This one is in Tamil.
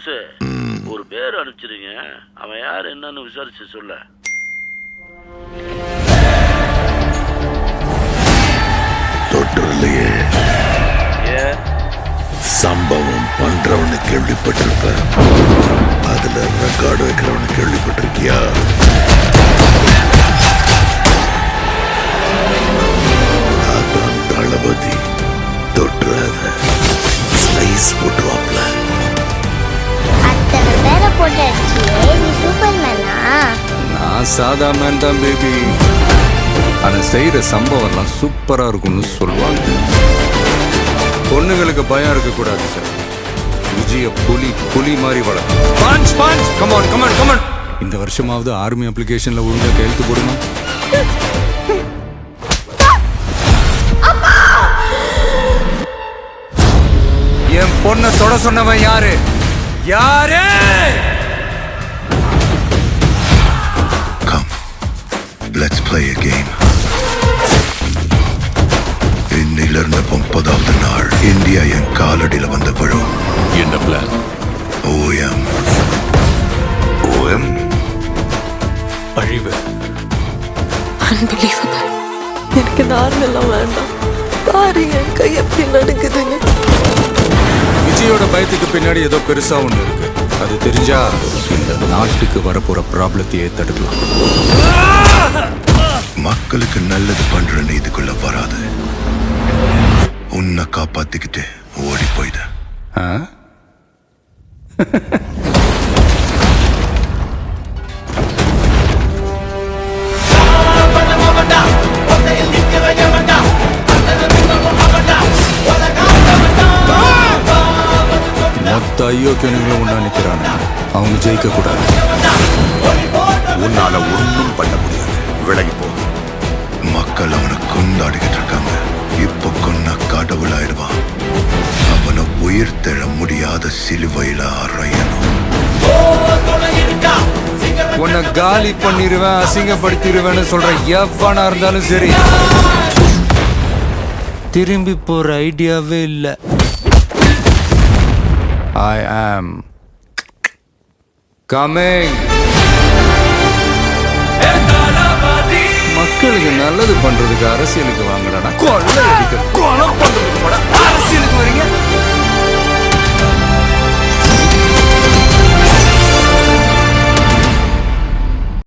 புதுசு ஒரு பேர் அனுப்பிச்சிருங்க. அவன் யார் என்னன்னு விசாரிச்சு சொல்ல. தொற்றுலையே சம்பவம் பண்றவனு கேள்விப்பட்டிருப்ப, அதுல ரெக்கார்டு வைக்கிறவனு கேள்விப்பட்டிருக்கியா? அதான் தளபதி. தொற்றாத ஸ்லைஸ் போட்டுவாப்ல. அத்தனை பேரை போட்டு அடிச்சியே, நீ சூப்பர்மேனா? நான் சாதா மேன் தான் பேபி. ஆனா செய்யற சம்பவம்லாம் சூப்பரா இருக்கும்னு சொல்லுவாங்க. பொண்ணுங்களுக்கு பயம் இருக்கக்கூடாது சார். விஜய புலி மாதிரி வளர்க்கும். கமான். இந்த வருஷமாவது ஆர்மி அப்ளிகேஷன்ல ஒழுங்கா கையெழுத்து போடுமா? என் பொண்ணை தொட சொன்னவன் யாரு? Come, let's play a game. இன்னிலிருந்து 30வது நாள் இந்தியா என் காலடியில வந்து விழும். என்ன பிளான்? ஓஎம் அழிவு. அன்பிலீவபிள். எனக்கு இந்த ஆர்மெல்லாம் வேண்டாம். பாரு என் கை எப்படி நடக்குதுன்னு. விஜயோட பயத்துக்கு பின்னாடி ஏதோ பெருசா ஒண்ணு இருக்கு. அது தெரிஞ்சா இந்த நாட்டுக்கு வரப்போற ப்ராப்ளத்தையே தடுக்கலாம். மக்களுக்கு நல்லது பண்ற இதுக்குள்ள வராது. உன்னை காப்பாத்திக்கிட்டு ஓடி போயிட. மொத்த ஐயோக்கியனுங்களும் ஒண்ணா நிக்கிறாங்க. அவங்க ஜெயிக்க கூடாது. உன்னால ஒன்றும் பண்ண முடியாது. விலகி போ. மக்கள் அவனை கொண்டாடிக்கிட்டு இருக்காங்க. இப்ப கொன்ன கடவுளாயிடுவான். அவனை உயிர் தெழ முடியாத சிலுவையில அறையணும். உன்னை காலி பண்ணிருவேன், அசிங்கப்படுத்திடுவேன்னு சொல்ற எவனா இருந்தாலும் சரி, திரும்பி போற ஐடியாவே இல்லை. I am coming. மக்களுக்கு நல்லது பண்றதுக்கு அரசியலுக்கு வாங்கடா. கொலை அடிக்க கொலை பண்றதுக்கு அரசியலுக்கு வரீங்க.